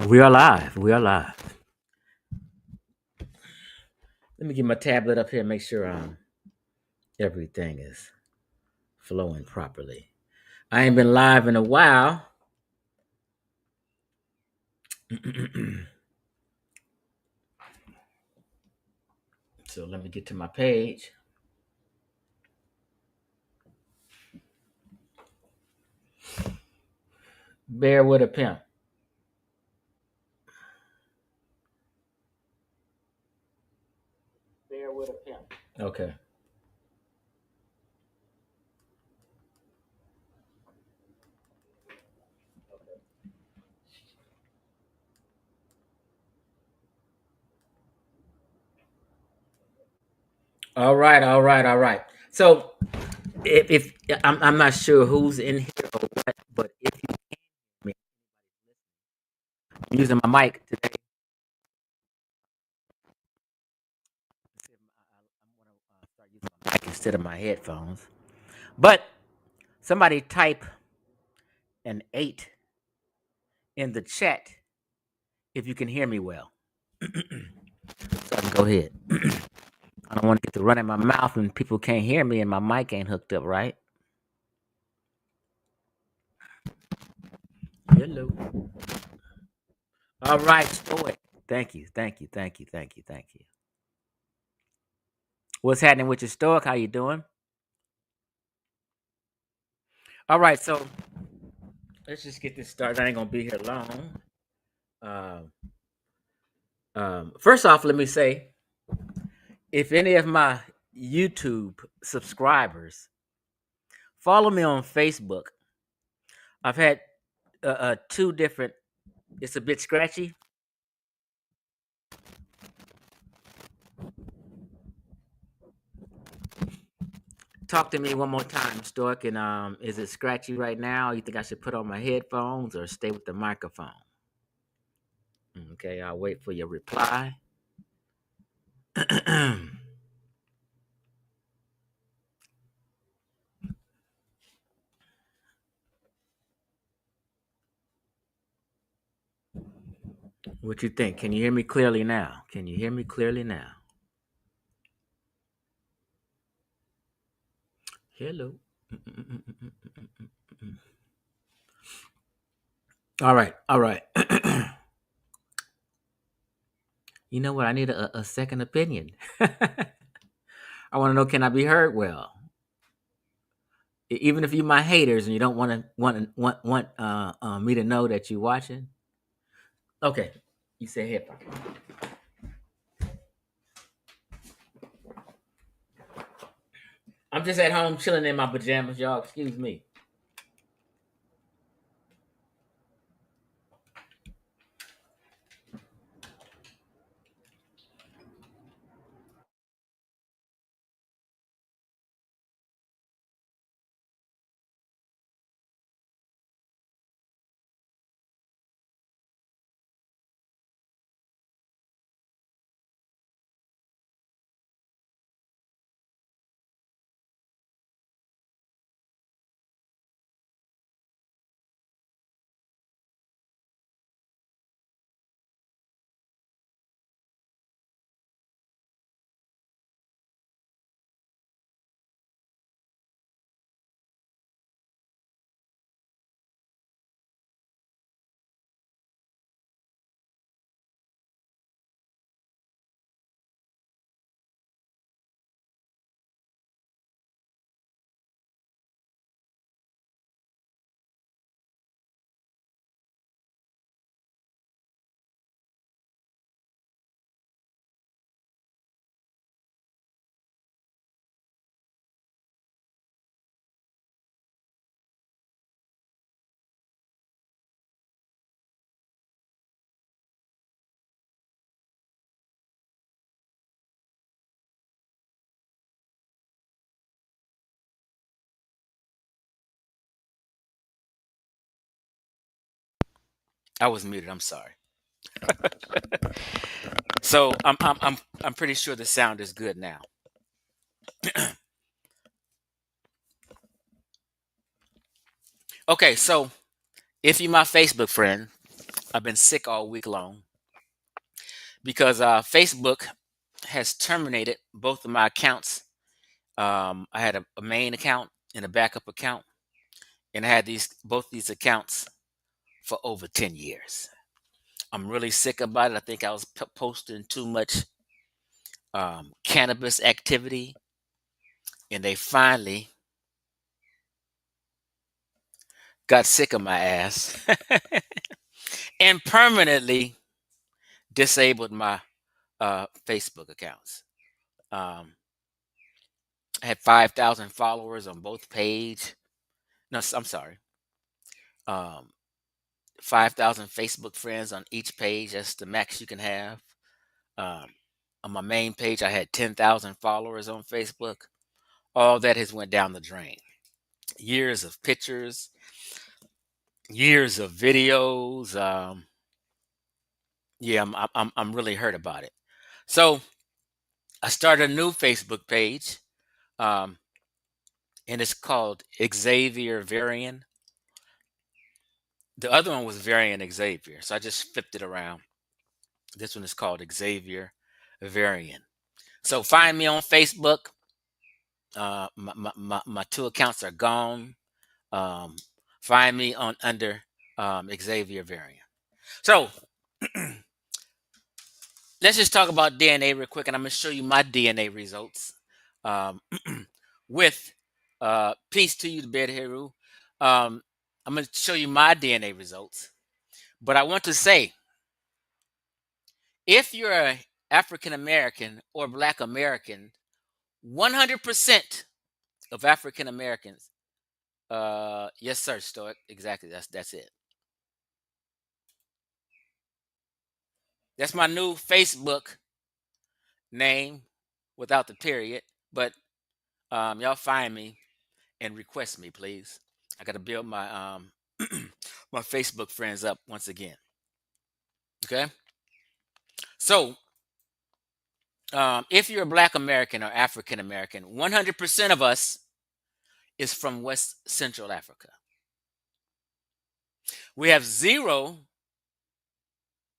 We are live. We are live. Let me get my tablet up here and make sure everything is flowing properly. I ain't been live in a while. So let me get to my page. Bear with a pimp. Bear with a pimp. Okay. All right. All right. All right. So if I'm not sure who's in here or what, but if you can, I'm using my mic today. I'm going to start using my mic instead of my headphones. But somebody type an 8 in the chat if you can hear me well. So I can go ahead. I don't want to get to running my mouth and people can't hear me and my mic ain't hooked up right. Hello. All right, Stoic. Thank you. Thank you. Thank you. Thank you. Thank you. What's happening with your Stoic? How you doing? All right, so let's just get this started. I ain't gonna be here long. Um, First off, let me say, if any of my YouTube subscribers follow me on Facebook, I've had two different. It's a bit scratchy. Talk to me one more time, Stork. And is it scratchy right now? You think I should put on my headphones or stay with the microphone? Okay, I'll wait for your reply. What you think? Can you hear me clearly now? Can you hear me clearly now? Hello. All right, all right. You know what? I need a second opinion. I want to know, can I be heard well? Even if you my haters and you don't want me to know that you're watching. Okay, you say hip hop. I'm just at home chilling in my pajamas, y'all. Excuse me. I was muted. I'm sorry. So I'm pretty sure the sound is good now. Okay, so if you're my Facebook friend, I've been sick all week long because Facebook has terminated both of my accounts. I had a main account and a backup account, and I had both these accounts for over 10 years. I'm really sick about it. I think I was posting too much cannabis activity, and they finally got sick of my ass and permanently disabled my Facebook accounts. Um, I had 5,000 followers on both page. No, I'm sorry. Um, 5,000 Facebook friends on each page. That's the max you can have. Um, on my main page, I had 10,000 followers on Facebook. All that has went down the drain. Years of pictures, years of videos. Yeah, I'm really hurt about it. So I started a new Facebook page, um, and it's called Xavier Varian. The other one was Varian Xavier, so I just flipped it around. This one is called Xavier Varian. So find me on Facebook. My two accounts are gone. Um, find me on under Xavier Varian. So let's just talk about DNA real quick, and I'm going to show you my DNA results um, with peace to you, the Bed Heru. I'm going to show you my DNA results, but I want to say if you're a African American or Black American, 100% of African Americans, yes, sir, Stoic, exactly, that's it. That's my new Facebook name without the period, but y'all find me and request me, please. I got to build my my Facebook friends up once again. Okay, so if you're a Black American or African American, 100% of us is from West Central Africa. We have zero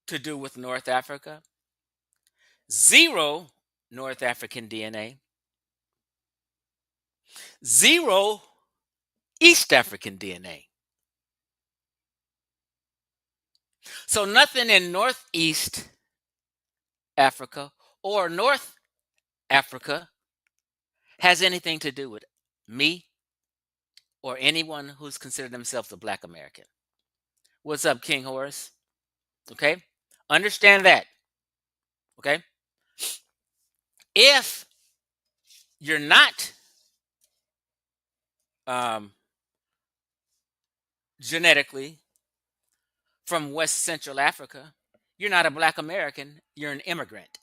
to do with North Africa, zero North African DNA, zero East African DNA. So nothing in Northeast Africa or North Africa has anything to do with me or anyone who's considered themselves a Black American. What's up, King Horace? Okay, understand that. Okay, if you're not um, genetically from West Central Africa, you're not a Black American, you're an immigrant.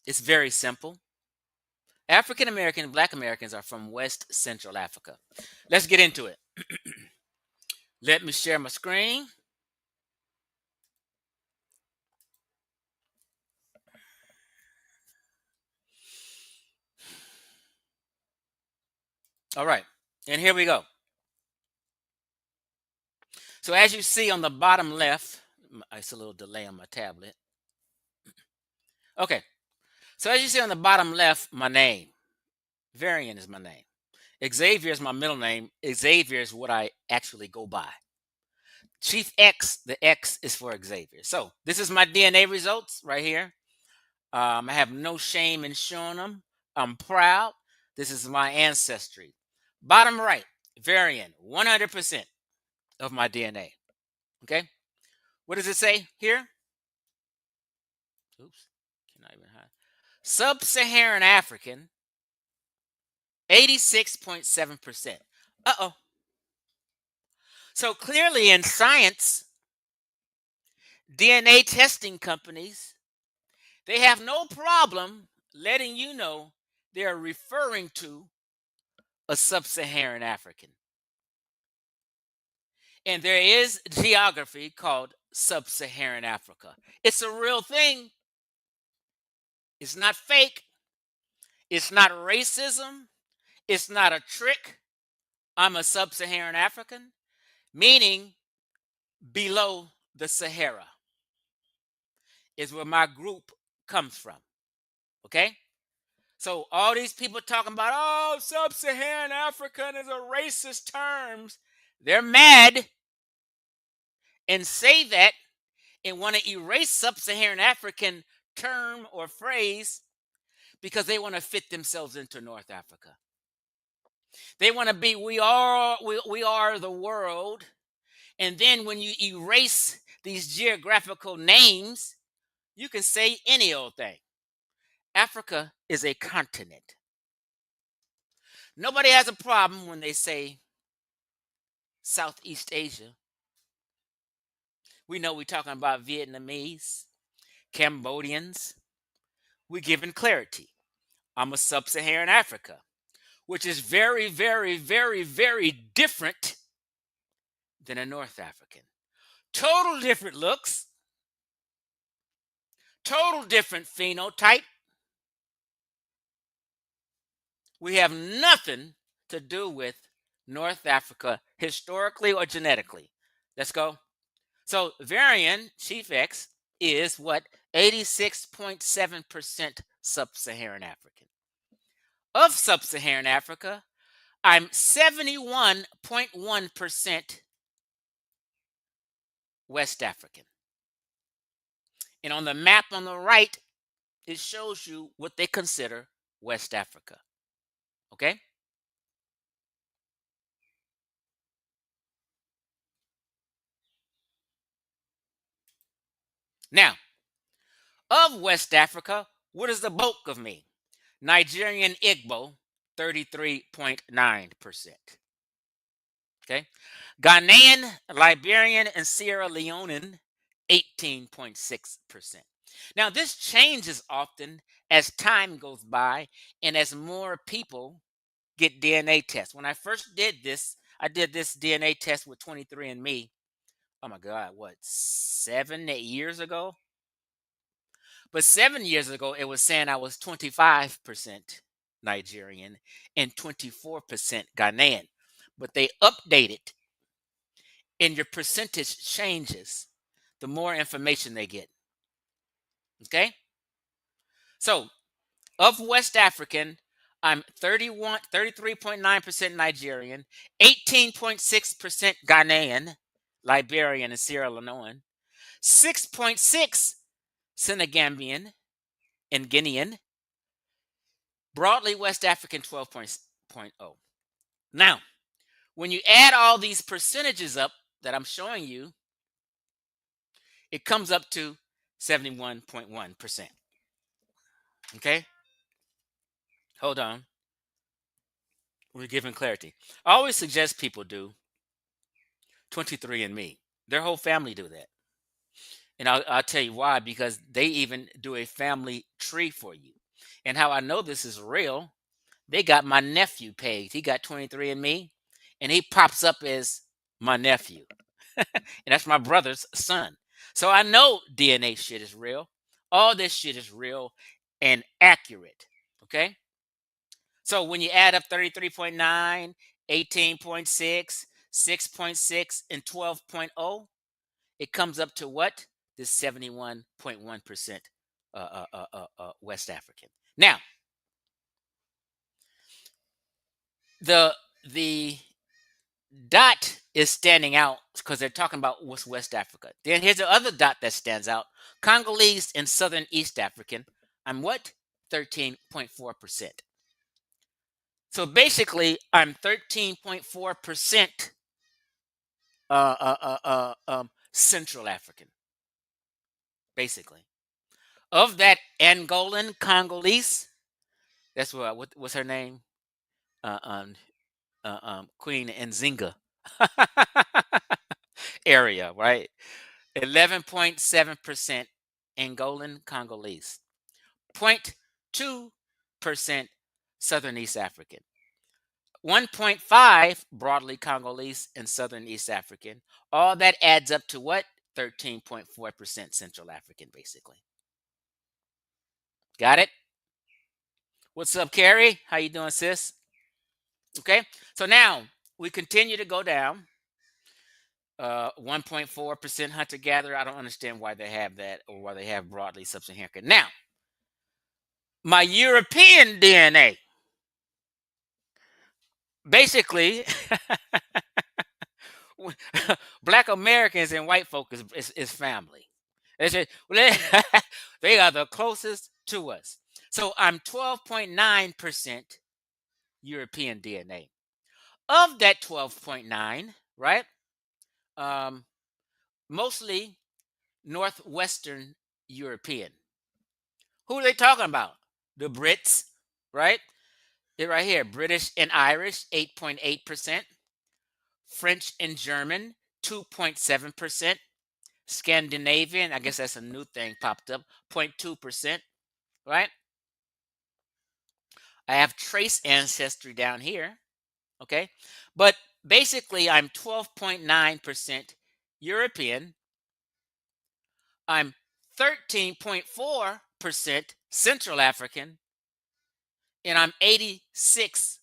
It's very simple. African American, Black Americans are from West Central Africa. Let's get into it. Let me share my screen. All right, and here we go. So as you see on the bottom left, it's a little delay on my tablet. Okay, so as you see on the bottom left, my name, Varian is my name. Xavier is my middle name. Xavier is what I actually go by. Chief X, the X is for Xavier. So this is my DNA results right here. I have no shame in showing them. I'm proud. This is my ancestry. Bottom right, Varian, 100% of my DNA. Okay. What does it say here? Oops. Cannot even hide. Sub-Saharan African, 86.7%. Uh-oh. So clearly in science, DNA testing companies, they have no problem letting you know they're referring to a sub-Saharan African. And there is geography called sub-Saharan Africa. It's a real thing. It's not fake. It's not racism. It's not a trick. I'm a sub-Saharan African, meaning below the Sahara is where my group comes from. Okay? So all these people talking about, oh, sub-Saharan African is a racist terms. They're mad and say that and want to erase sub-Saharan African term or phrase because they want to fit themselves into North Africa. They want to be, we are the world. And then when you erase these geographical names, you can say any old thing. Africa is a continent. Nobody has a problem when they say Southeast Asia. We know we're talking about Vietnamese, Cambodians. We're giving clarity. I'm a sub-Saharan Africa, which is very, very, very, very different than a North African. Total different looks, total different phenotype. We have nothing to do with North Africa historically or genetically. Let's go. So Varian Chief X is what? 86.7% sub-Saharan African. Of sub-Saharan Africa, I'm 71.1% West African. And on the map on the right, it shows you what they consider West Africa. Okay? Now, of West Africa, what is the bulk of me? Nigerian Igbo, 33.9%. Okay? Ghanaian, Liberian, and Sierra Leonean, 18.6%. Now, this changes often as time goes by and as more people get DNA tests. When I first did this, I did this DNA test with 23andMe. Oh my God, what, 7, 8 years ago? But 7 years ago, it was saying I was 25% Nigerian and 24% Ghanaian. But they updated, and your percentage changes the more information they get. Okay? So, of West African, I'm 33.9% Nigerian, 18.6% Ghanaian, Liberian, and Sierra Leonean, 6.6 Senegambian and Guinean, broadly West African 12.0. Now, when you add all these percentages up that I'm showing you, it comes up to 71.1%. Okay? Hold on. We're giving clarity. I always suggest people do 23andMe. Their whole family do that. And I'll tell you why, because they even do a family tree for you. And how I know this is real, they got my nephew page. He got 23andMe, and he pops up as my nephew. And that's my brother's son. So I know DNA shit is real. All this shit is real and accurate. Okay? So when you add up 33.9, 18.6, 6.6, and 12.0, it comes up to what? This 71.1% West African. Now, the dot is standing out because they're talking about what's West Africa. Then here's the other dot that stands out: Congolese and Southern East African. I'm what? 13.4%. So basically, I'm 13.4% Central African. Basically, of that Angolan Congolese, that's what's her name? Uh, um, Queen Nzinga area, right? 11.7% Angolan Congolese, 0.2% Southern East African, 1.5 broadly Congolese and Southern East African. All that adds up to what? 13.4% Central African, basically. Got it? What's up, Carrie? How you doing, sis? Okay. So now we continue to go down. 1.4% hunter gatherer. I don't understand why they have that or why they have broadly sub-Saharan. Now, my European DNA, basically, Black Americans and white folk is family. They say, they are the closest to us. So I'm 12.9% European DNA. Of that 12.9, right? Um, Mostly Northwestern European. Who are they talking about? The Brits, right? They're right here. British and Irish, 8.8%. French and German, 2.7%. Scandinavian, I guess that's a new thing popped up, 0.2%, right? I have trace ancestry down here, okay? But basically, I'm 12.9% European. I'm 13.4% Central African, and I'm 86%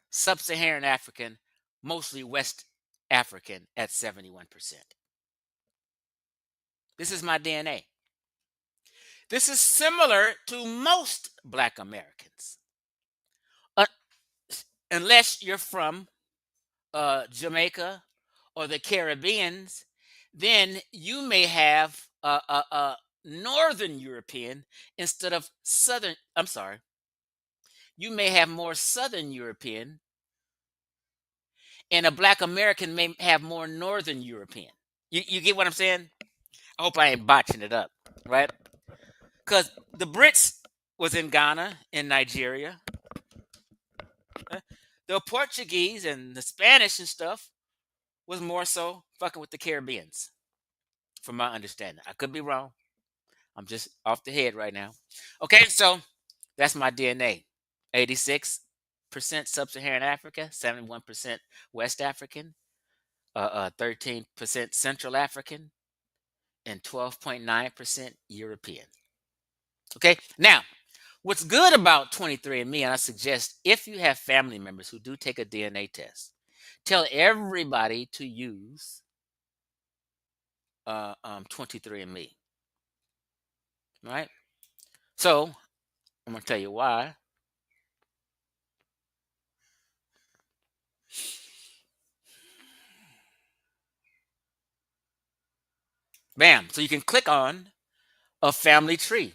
Sub-Saharan African, mostly West African at 71%. This is my DNA. This is similar to most Black Americans, uh, unless you're from Jamaica or the Caribbeans. Then you may have a Northern European instead of Southern. I'm sorry. You may have more Southern European, and a Black American may have more Northern European. You get what I'm saying? I hope I ain't botching it up, right? Because the Brits was in Ghana and Nigeria. The Portuguese and the Spanish and stuff was more so fucking with the Caribbeans, from my understanding. I could be wrong. I'm just off the head right now. Okay, so that's my DNA. 86% Sub-Saharan Africa, 71% West African, 13% Central African, and 12.9% European. Okay, now what's good about 23andMe, and I suggest if you have family members who do take a DNA test, tell everybody to use 23andMe. Right? So I'm gonna tell you why. Bam! So you can click on a family tree,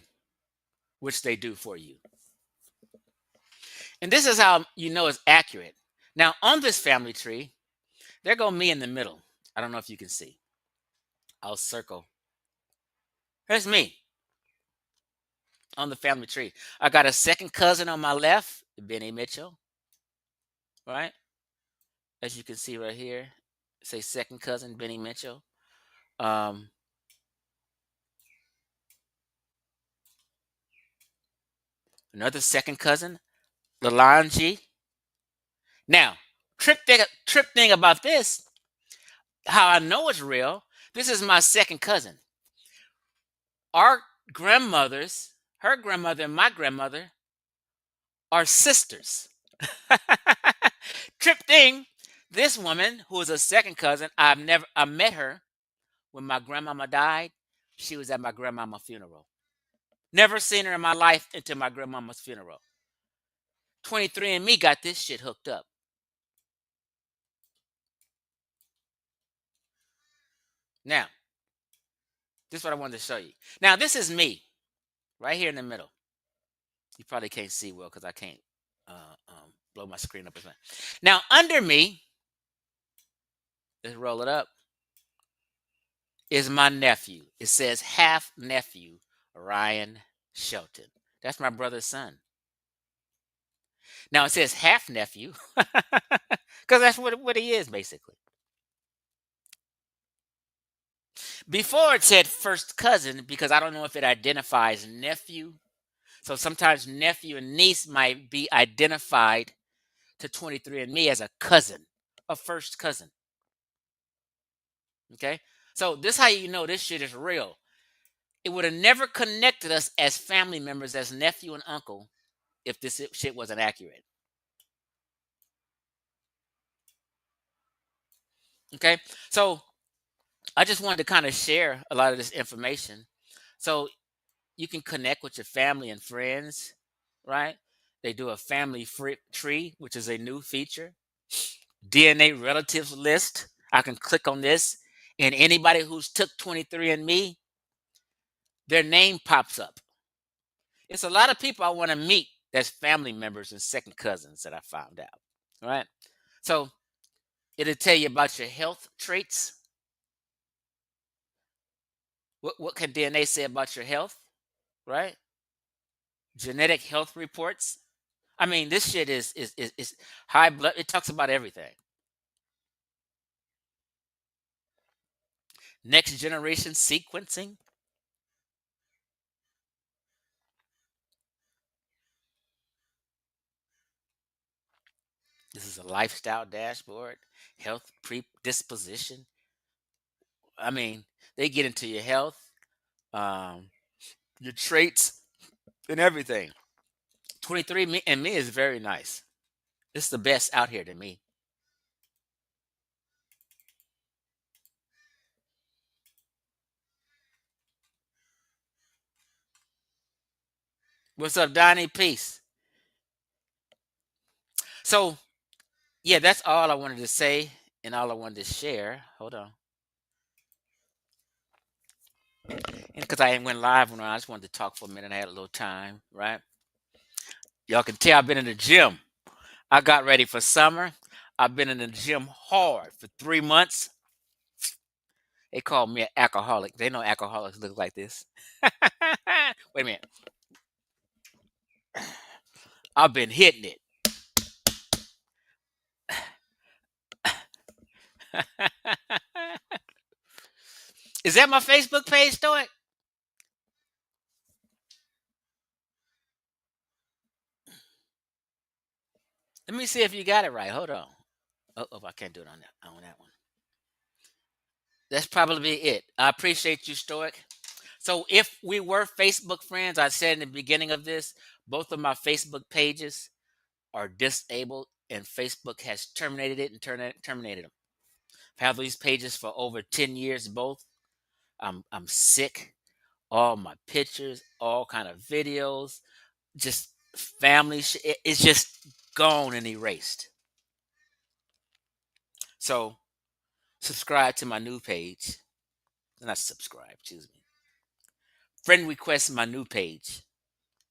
which they do for you. And this is how you know it's accurate. Now, on this family tree, there go me in the middle. I don't know if you can see. I'll circle. There's me on the family tree. I got a second cousin on my left, Benny Mitchell, right? As you can see right here, say second cousin Benny Mitchell. Um, Another second cousin, Lalanji. Now, trip thing about this, how I know it's real. This is my second cousin. Our grandmothers, her grandmother and my grandmother, are sisters. Trip thing, this woman who is a second cousin, I met her when my grandmama died. She was at my grandmama's funeral. Never seen her in my life until my grandmama's funeral. 23andMe got this shit hooked up. Now, this is what I wanted to show you. Now, this is me right here in the middle. You probably can't see well because I can't blow my screen up. Now, under me, let's roll it up, is my nephew. It says half nephew, Ryan Shelton. That's my brother's son. Now, it says half nephew because that's what he is, basically. Before it said first cousin because I don't know if it identifies nephew. So sometimes nephew and niece might be identified to 23andMe as a cousin, a first cousin. Okay? So this how you know this shit is real. It would have never connected us as family members, as nephew and uncle, if this shit wasn't accurate. Okay, so I just wanted to kind of share a lot of this information, so you can connect with your family and friends, right? They do a family free tree, which is a new feature. DNA relatives list. I can click on this, and anybody who's took 23andMe, their name pops up. It's a lot of people I want to meet that's family members and second cousins that I found out. Right? So it'll tell you about your health traits. What can DNA say about your health? Right? Genetic health reports. I mean, this shit is high blood. It talks about everything. Next generation sequencing. This is a lifestyle dashboard. Health predisposition. I mean, they get into your health, um, your traits, and everything. 23andMe is very nice. It's the best out here to me. What's up, Donnie? Peace. So, yeah, that's all I wanted to say and all I wanted to share. Hold on. And because I went live when I just wanted to talk for a minute, I had a little time, right? Y'all can tell I've been in the gym. I got ready for summer. I've been in the gym hard for 3 months. They call me an alcoholic. They know alcoholics look like this. Wait a minute. I've been hitting it. Is that my Facebook page, Stoic? Let me see if you got it right. Hold on. Oh, I can't do it on that one. That's probably it. I appreciate you, Stoic. So if we were Facebook friends, I said in the beginning of this, both of my Facebook pages are disabled, and Facebook has terminated it and terminated them. I've had these pages for over 10 years, both. I'm sick. All my pictures, all kind of videos, just family. It's just gone and erased. So subscribe to my new page. Not subscribe, excuse me. Friend request my new page,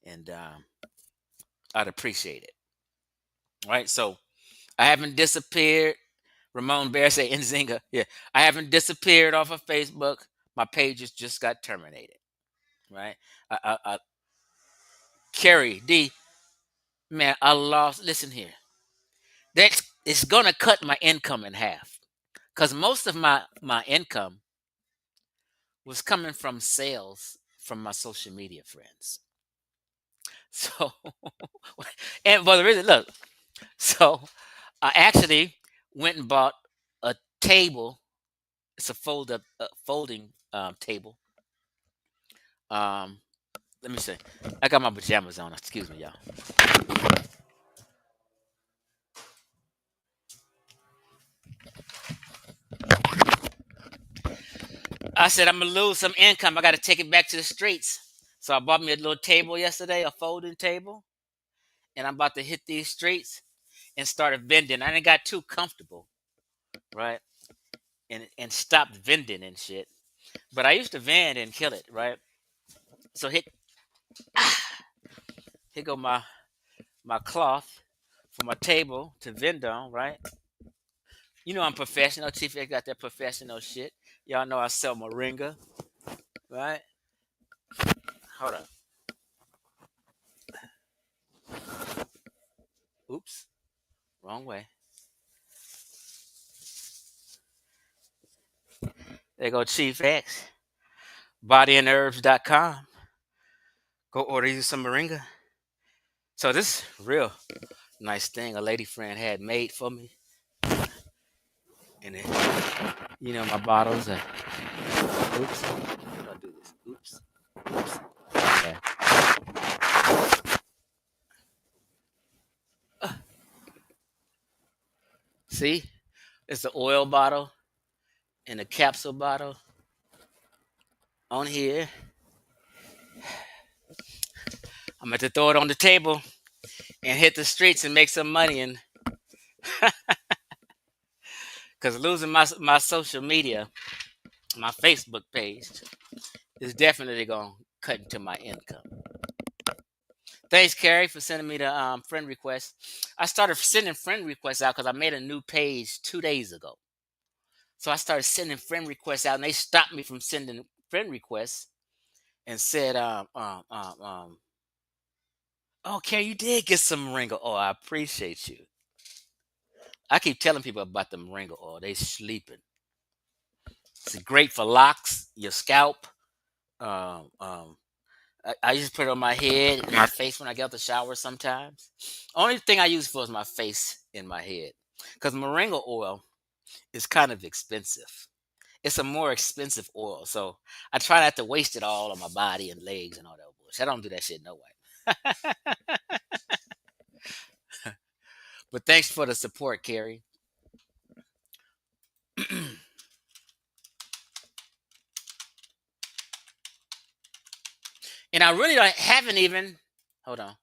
and I'd appreciate it. All right. So I haven't disappeared. Ramon Bear say Nzinga. Yeah, I haven't disappeared off of Facebook. My pages just got terminated. Right. Carrie D. Man, I lost. Listen here. That it's gonna cut my income in half because most of my income was coming from sales from my social media friends. So, and for the reason, look, so I actually went and bought a table. It's a folding table. Um, Let me see. I got my pajamas on. Excuse me, y'all. I said I'm gonna lose some income. I got to take it back to the streets. So I bought me a little table yesterday, a folding table, and I'm about to hit these streets and started vending. I didn't got too comfortable, right? And stopped vending and shit. But I used to vend and kill it, right? So here go my cloth for my table to vend on, right? You know I'm professional. Chief X got that professional shit. Y'all know I sell moringa, right? Hold up. Oops, wrong way. There go Chief X. Bodyandherbs.com. Go order you some moringa. So this real nice thing a lady friend had made for me. And it, my bottles are oops. How do I do this? Oops. Oops. Yeah. See? It's the oil bottle. in a capsule bottle on here. I'm going to throw it on the table and hit the streets and make some money. And because losing my social media, my Facebook page, is definitely going to cut into my income. Thanks, Carrie, for sending me the friend request. I started sending friend requests out because I made a new page 2 days ago. So I started sending friend requests out, and they stopped me from sending friend requests and said, "Oh, Carrie, you did get some moringa oil. I appreciate you." I keep telling people about the moringa oil. They sleeping. It's great for locks, your scalp. Um, um, I just put it on my head and my face when I get out the shower sometimes. Only thing I use for is my face and my head. Because moringa oil is kind of expensive. It's a more expensive oil. So I try not to waste it all on my body and legs and all that bullshit. I don't do that shit no way. But thanks for the support, Carrie. And I really haven't even, hold on.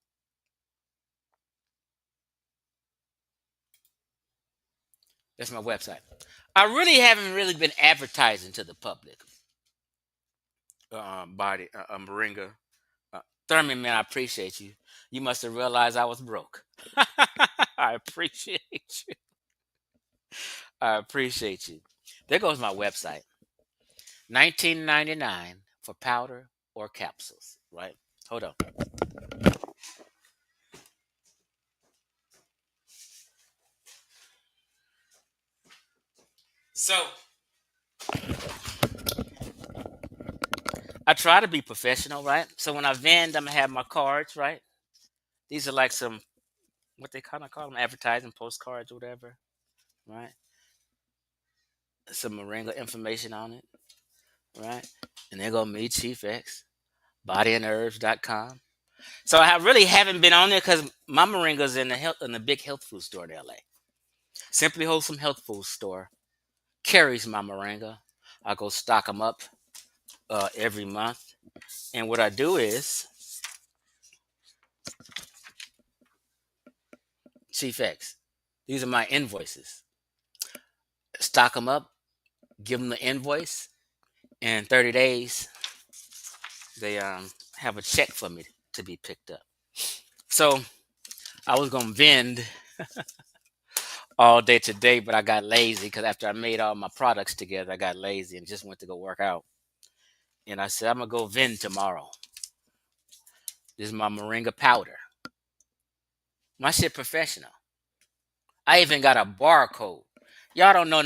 That's my website. I really haven't really been advertising to the public. Body, Moringa. Thurman, man, I appreciate you. You must have realized I was broke. I appreciate you. I appreciate you. There goes my website. 19.99 for powder or capsules, right? Hold on. So I try to be professional, right? So when I vend, I'm gonna have my cards, right? These are like some what they kind of call them advertising postcards or whatever, right? Some Moringa information on it, right? And there go me, Chief X, bodyandherbs.com. So I really haven't been on there because my Moringa's in the big health food store in LA. Simply Wholesome Health Food Store carries my Moringa. I go stock them up every month. And what I do is, Chief X, these are my invoices. Stock them up, give them the invoice, and in 30 days, they have a check for me to be picked up. So I was going to vend all day today, but I got lazy because after I made all my products together, I got lazy and just went to go work out. And I said, I'm going to go vend tomorrow. This is my Moringa powder. My shit professional. I even got a barcode. Y'all don't know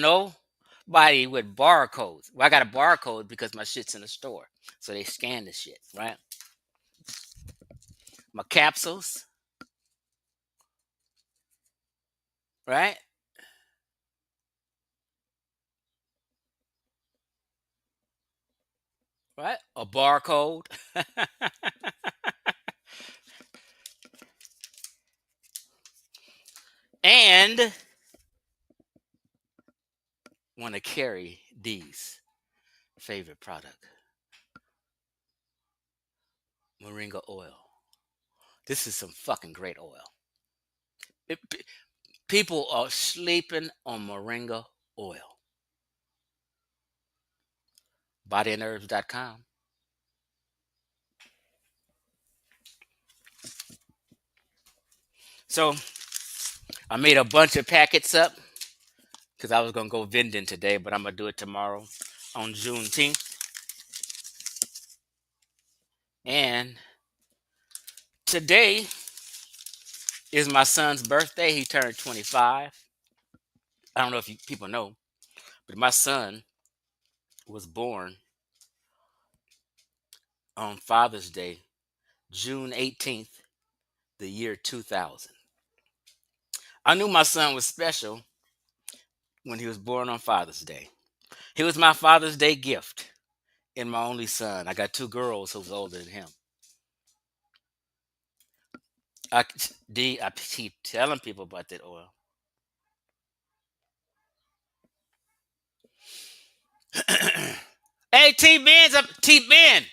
nobody with barcodes. Well, I got a barcode because my shit's in the store. So they scan the shit, right? My capsules, right? Right? A barcode. And want to carry D's favorite product, Moringa oil. This is some fucking great oil. People are sleeping on Moringa oil. Bodyandherbs.com. So I made a bunch of packets up because I was gonna go vending today, but I'm gonna do it tomorrow on Juneteenth. And today is my son's birthday. He turned 25. I don't know if people know, but my son was born on Father's Day, June 18th, the year 2000. I knew my son was special when he was born on Father's Day. He was my Father's Day gift and my only son. I got two girls who was older than him. I keep telling people about that oil. T Ben's up. T Ben,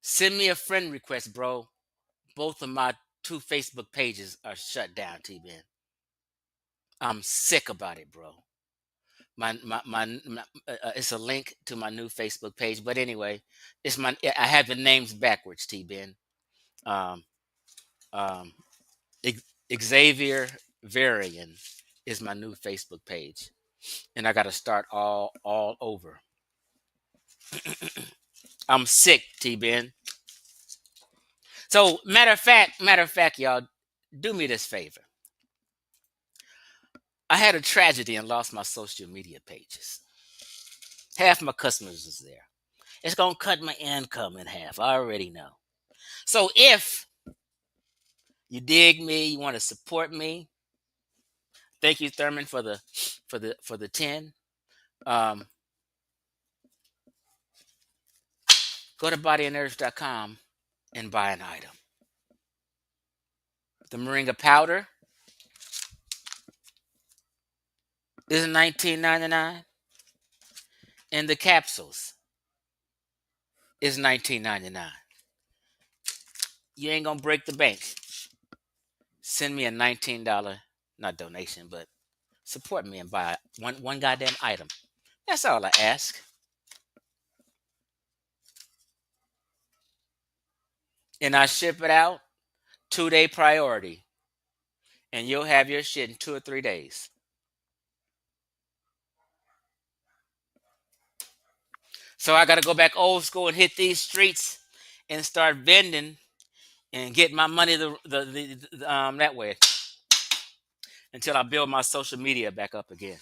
send me a friend request, bro. Both of my two Facebook pages are shut down, T Ben. I'm sick about it, bro. It's a link to my new Facebook page, but anyway, I have the names backwards, T Ben. Um, um, Xavier Varian is my new Facebook page, and I got to start all over. I'm sick, T Ben. So matter of fact, y'all, do me this favor. I had a tragedy and lost my social media pages. Half my customers is there. It's gonna cut my income in half. I already know. So if you dig me, you want to support me. Thank you, Thurman, for the 10. Um, go to bodyandnerves.com and buy an item. The Moringa powder is $19.99, and the capsules is $19.99. You ain't gonna break the bank. Send me a $19, not donation, but support me and buy one goddamn item. That's all I ask. And I ship it out 2-day priority, and you'll have your shit in 2 or 3 days. So I got to go back old school and hit these streets and start vending and get my money that way until I build my social media back up again.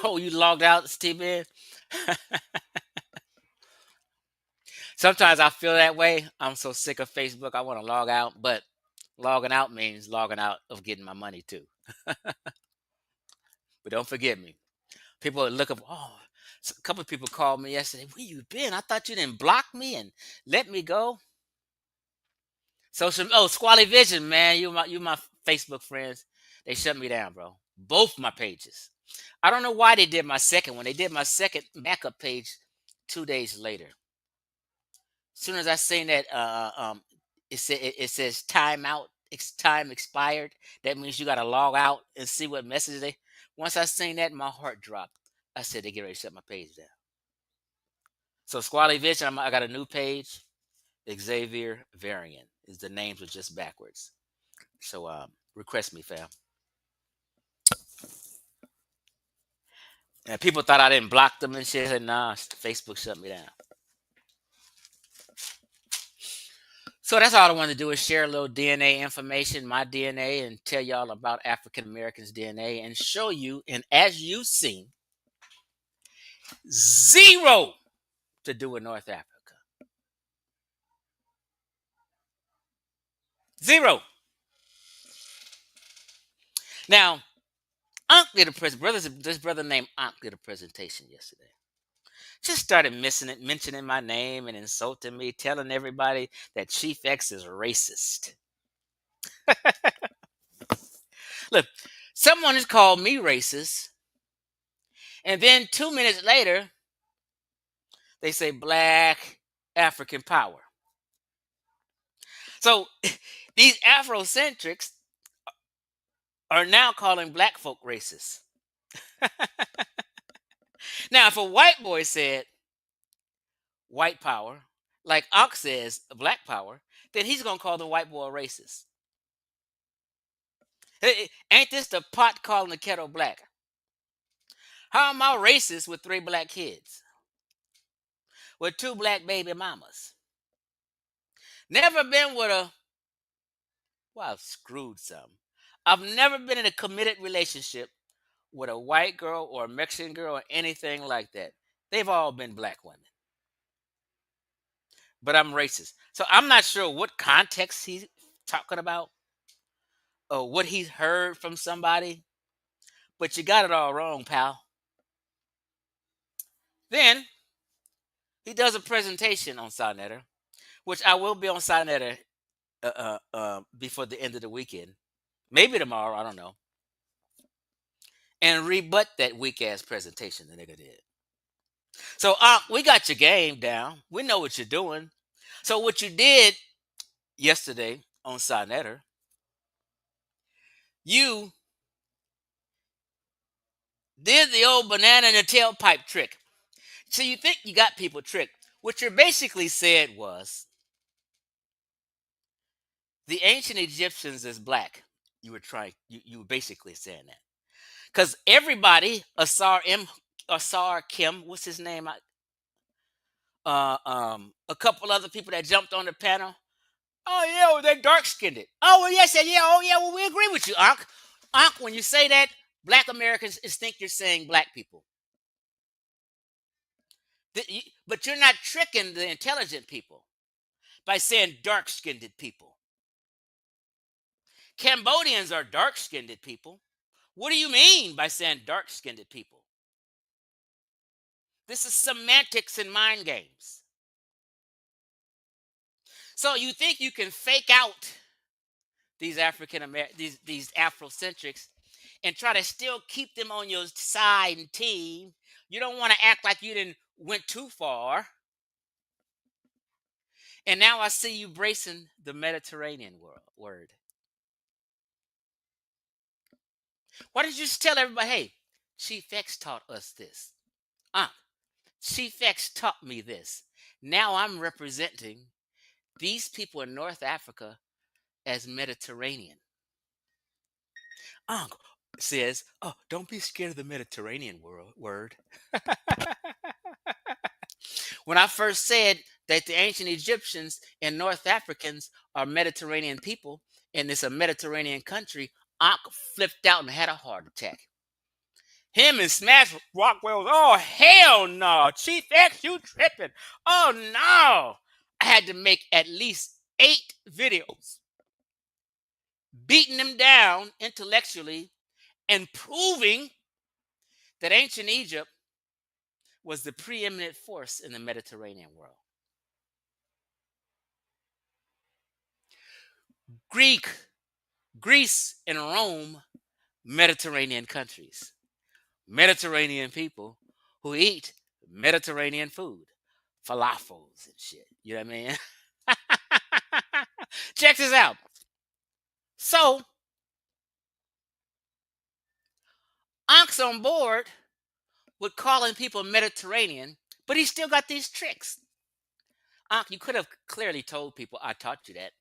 Oh, you logged out, Steve? Sometimes I feel that way. I'm so sick of Facebook. I want to log out, but logging out means logging out of getting my money too. But don't forget me. People look up. Oh, a couple of people called me yesterday. Where you been? I thought you didn't block me and let me go. Social. Oh, Squally Vision, man. You my Facebook friends. They shut me down, bro. Both my pages. I don't know why they did my second one. They did my second backup page 2 days later. As soon as I seen that, it says time out. It's time expired. That means you got to log out and see what message they. Once I seen that, my heart dropped. I said they get ready to shut my page down. So Squally Vision, I got a new page. Xavier Variant is the names are just backwards. So request me, fam. And people thought I didn't block them and shit. I said, nah, Facebook shut me down. So that's all I wanted to do is share a little DNA information, my DNA, and tell y'all about African Americans' DNA and show you, and as you've seen, zero to do with North Africa. Zero. Now, Unc did a this brother named Unc did a presentation yesterday. Just started mentioning my name and insulting me, telling everybody that Chief X is racist. Look, someone has called me racist, and then 2 minutes later, they say black African power. So these Afrocentrics are now calling black folk racist. Now, if a white boy said white power, like Ox says black power, then he's gonna call the white boy a racist. Ain't this the pot calling the kettle black? How am I racist with 3 black kids? With 2 black baby mamas? Never been with a well, I've screwed some. I've never been in a committed relationship with a white girl or a Mexican girl or anything like that. They've all been black women. But I'm racist. So I'm not sure what context he's talking about or what he's heard from somebody, but you got it all wrong, pal. Then he does a presentation on Sonetta which I will be on Sinetta before the end of the weekend, maybe tomorrow. I don't know, and rebut that weak ass presentation the nigga did. So we got your game down. We know what you're doing. So what you did yesterday on Sinetta, you did the old banana in the tailpipe trick. So you think you got people tricked. What you basically said was the ancient Egyptians is black. You were basically saying that. Because everybody, Asar Kim, what's his name? A couple other people that jumped on the panel. Oh yeah, well, they're dark skinned. Oh well, yes, yeah, oh yeah, well we agree with you, Unc. Unc, when you say that, black Americans is think you're saying black people. But you're not tricking the intelligent people by saying dark skinned people. Cambodians are dark skinned people. What do you mean by saying dark skinned people? This is semantics and mind games. So you think you can fake out these African American, these Afrocentrics, and try to still keep them on your side and team. You don't want to act like you didn't went too far. And now I see you bracing the Mediterranean word. Why don't you just tell everybody, hey, Chief X taught us this. Chief X taught me this. Now I'm representing these people in North Africa as Mediterranean. Unc says, oh, don't be scared of the Mediterranean word. When I first said that the ancient Egyptians and North Africans are Mediterranean people and it's a Mediterranean country, Ankh flipped out and had a heart attack. Him and Smash Rockwell, oh hell no, Chief X, you tripping. Oh no. I had to make at least 8 videos beating them down intellectually and proving that ancient Egypt was the preeminent force in the Mediterranean world. Greece, and Rome, Mediterranean countries. Mediterranean people who eat Mediterranean food. Falafels and shit. You know what I mean? Check this out. So, Ankh's on board with calling people Mediterranean, but he still got these tricks. Ankh, you could have clearly told people I taught you that.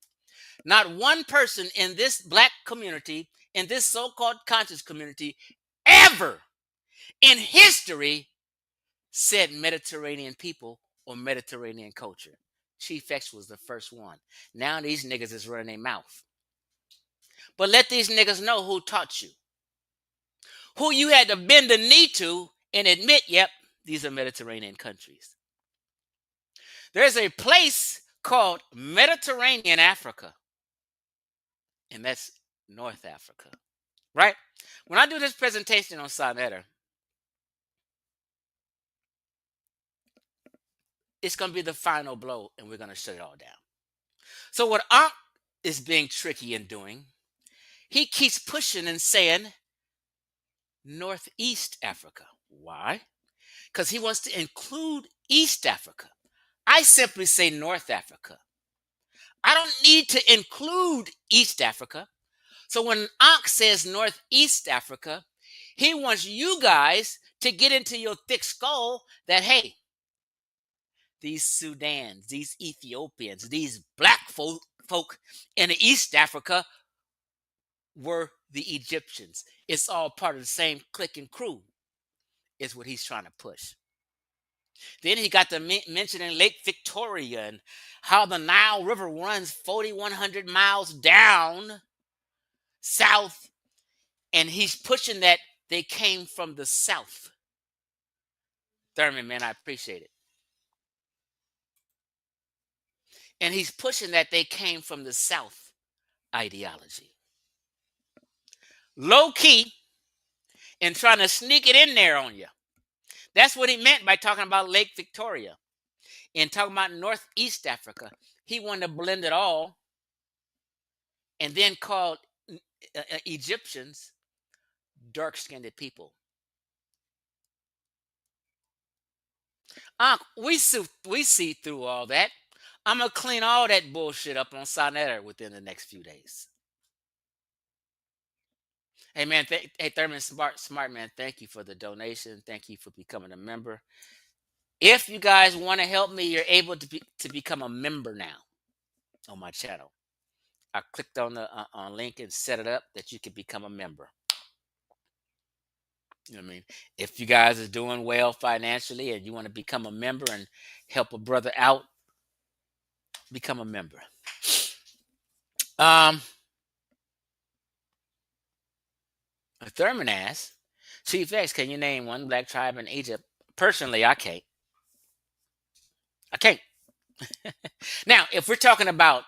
Not one person in this black community, in this so-called conscious community, ever in history said Mediterranean people or Mediterranean culture. Chief X was the first one. Now these niggas is running their mouth. But let these niggas know who taught you. Who you had to bend the knee to and admit, yep, these are Mediterranean countries. There's a place called Mediterranean Africa. And that's North Africa. Right? When I do this presentation on Sinetta, it's going to be the final blow and we're going to shut it all down. So what Ankh is being tricky in doing, he keeps pushing and saying Northeast Africa. Why? Because he wants to include East Africa. I simply say North Africa. I don't need to include East Africa. So when Ankh says Northeast Africa, he wants you guys to get into your thick skull that, hey, these Sudans, these Ethiopians, these black folk in East Africa were the Egyptians. It's all part of the same clique and crew, is what he's trying to push. Then he got to mentioning Lake Victoria and how the Nile River runs 4,100 miles down south, and he's pushing that they came from the south. Thurman, man, I appreciate it. And he's pushing that they came from the south ideology. Low key, and trying to sneak it in there on you. That's what he meant by talking about Lake Victoria and talking about Northeast Africa. he wanted to blend it all and then called Egyptians dark-skinned people. We see through all that. I'm gonna clean all that bullshit up on Sonetta within the next few days. Hey man, hey Thurman Smart man, thank you for the donation. Thank you for becoming a member. If you guys want to help me, you're able to become a member now on my channel. I clicked on the on link and set it up that you can become a member. You know what I mean? If you guys are doing well financially and you want to become a member and help a brother out, become a member. Thurman asks, Chief X, can you name one black tribe in Egypt? Personally, I can't. I can't. Now, if we're talking about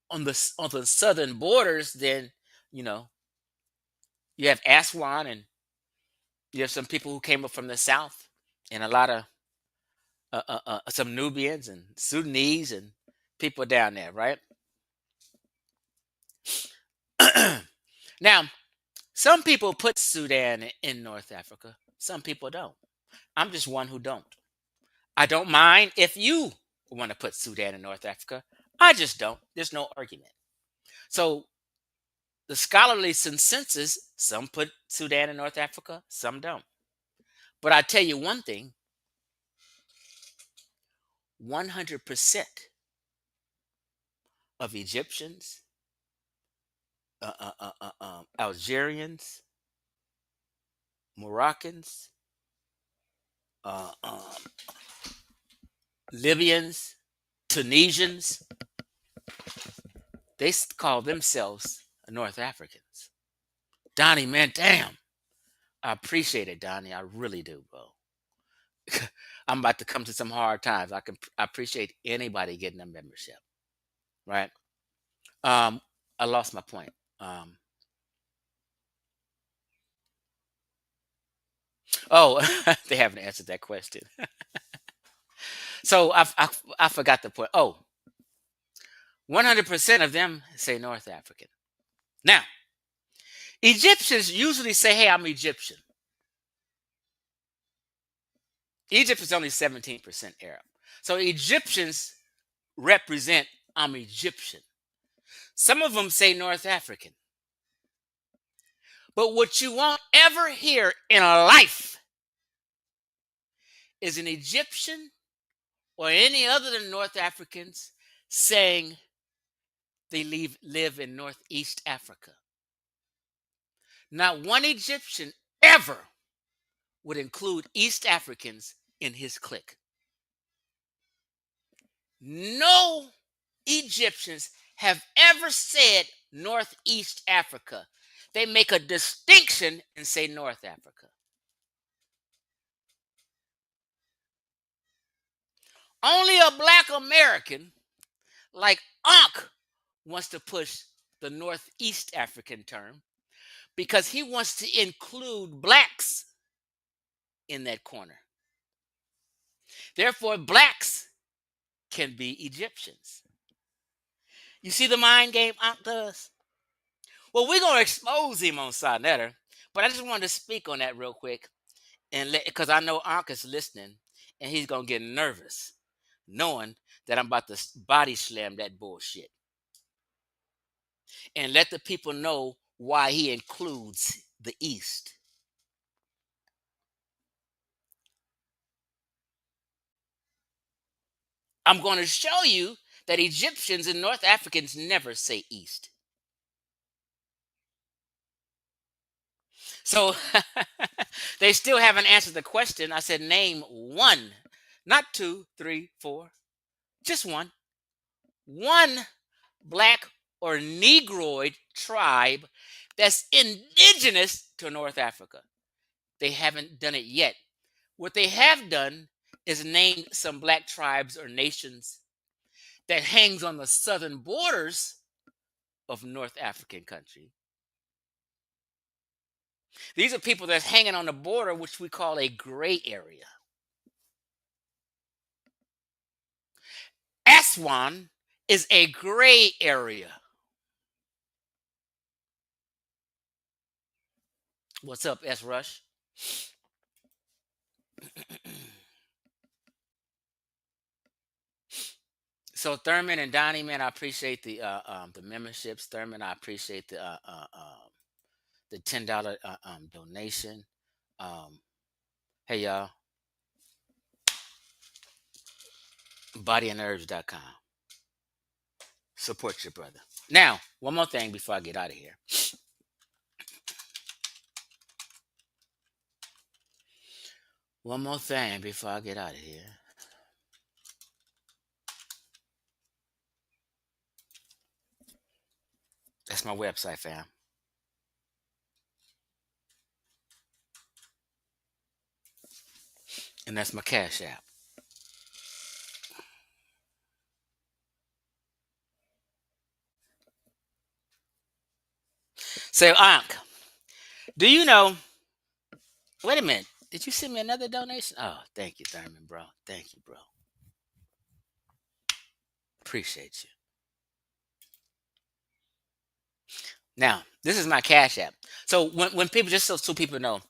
on the southern borders, then you know you have Aswan, and you have some people who came up from the south, and a lot of some Nubians and Sudanese and people down there, right? Now, some people put Sudan in North Africa. Some people don't. I'm just one who don't. I don't mind if you want to put Sudan in North Africa. I just don't. There's no argument. So the scholarly consensus, some put Sudan in North Africa, some don't. But I tell you one thing, 100% of Egyptians, Algerians, Moroccans, Libyans, Tunisians, they call themselves North Africans. Donnie, man, damn. I appreciate it, Donnie. I really do, bro. I'm about to come to some hard times. I appreciate anybody getting a membership, right? I lost my point. Oh, they haven't answered that question. So I forgot the point. Oh, 100% of them say North African. Now, Egyptians usually say, hey, I'm Egyptian. Egypt is only 17% Arab. So Egyptians represent, I'm Egyptian. Some of them say North African. But what you won't ever hear in life is an Egyptian or any other than North Africans saying they live in Northeast Africa. Not one Egyptian ever would include East Africans in his clique. No Egyptians have ever said Northeast Africa. They make a distinction and say North Africa. Only a black American like Ankh wants to push the Northeast African term because he wants to include blacks in that corner. Therefore, blacks can be Egyptians. You see the mind game Ankh does? Well, we're going to expose him on Sonetta, but I just wanted to speak on that real quick, and because I know Ankh is listening, and he's going to get nervous knowing that I'm about to body slam that bullshit. And let the people know why he includes the East. I'm going to show you that Egyptians and North Africans never say East. So they still haven't answered the question. I said, name one, not 2, 3, 4, just one. One black or Negroid tribe that's indigenous to North Africa. They haven't done it yet. What they have done is named some black tribes or nations that hangs on the southern borders of North African country. These are people that's hanging on the border, which we call a gray area. Aswan is a gray area. What's up, S. Rush? So Thurman and Donnie, man, I appreciate the memberships. Thurman, I appreciate the $10 donation. Um, hey y'all, bodyandherbs.com. Support your brother. Now, one more thing before I get out of here. One more thing before I get out of here. That's my website, fam. And that's my Cash App. So, Ankh, do you know? Wait a minute. Did you send me another donation? Oh, thank you, Thurman, bro. Thank you, bro. Appreciate you. Now, this is my Cash App. So when people, just so people know,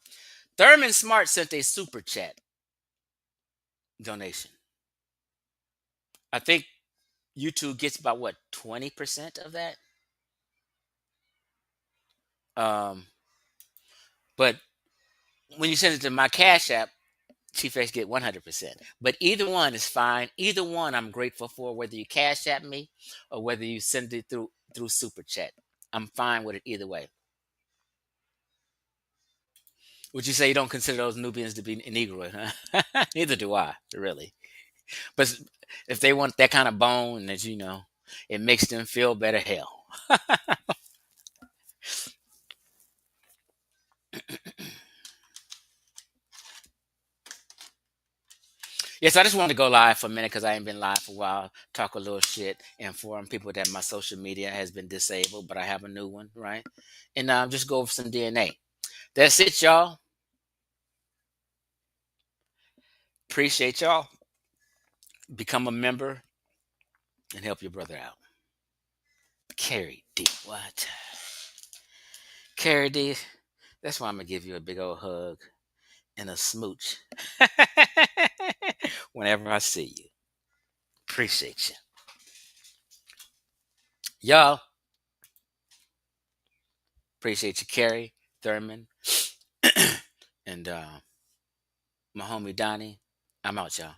Thurman Smart sent a super chat donation. I think YouTube gets about what, 20% of that. Um, but when you send it to my Cash App, Chief X get 100%. But either one is fine. Either one I'm grateful for, whether you Cash App me or whether you send it through super chat. I'm fine with it either way. Would you say you don't consider those Nubians to be Negroid, huh? Neither do I, really. But if they want that kind of bone, that it makes them feel better. Hell, yes. I just wanted to go live for a minute because I ain't been live for a while. Talk a little shit, inform people that my social media has been disabled, but I have a new one, right? And just go over some DNA. That's it, y'all. Appreciate y'all. Become a member and help your brother out. Carrie D. What? Carrie D. That's why I'm gonna give you a big old hug and a smooch whenever I see you. Appreciate you. Y'all, appreciate you, Carrie, Thurman, and my homie Donnie. I'm out, y'all.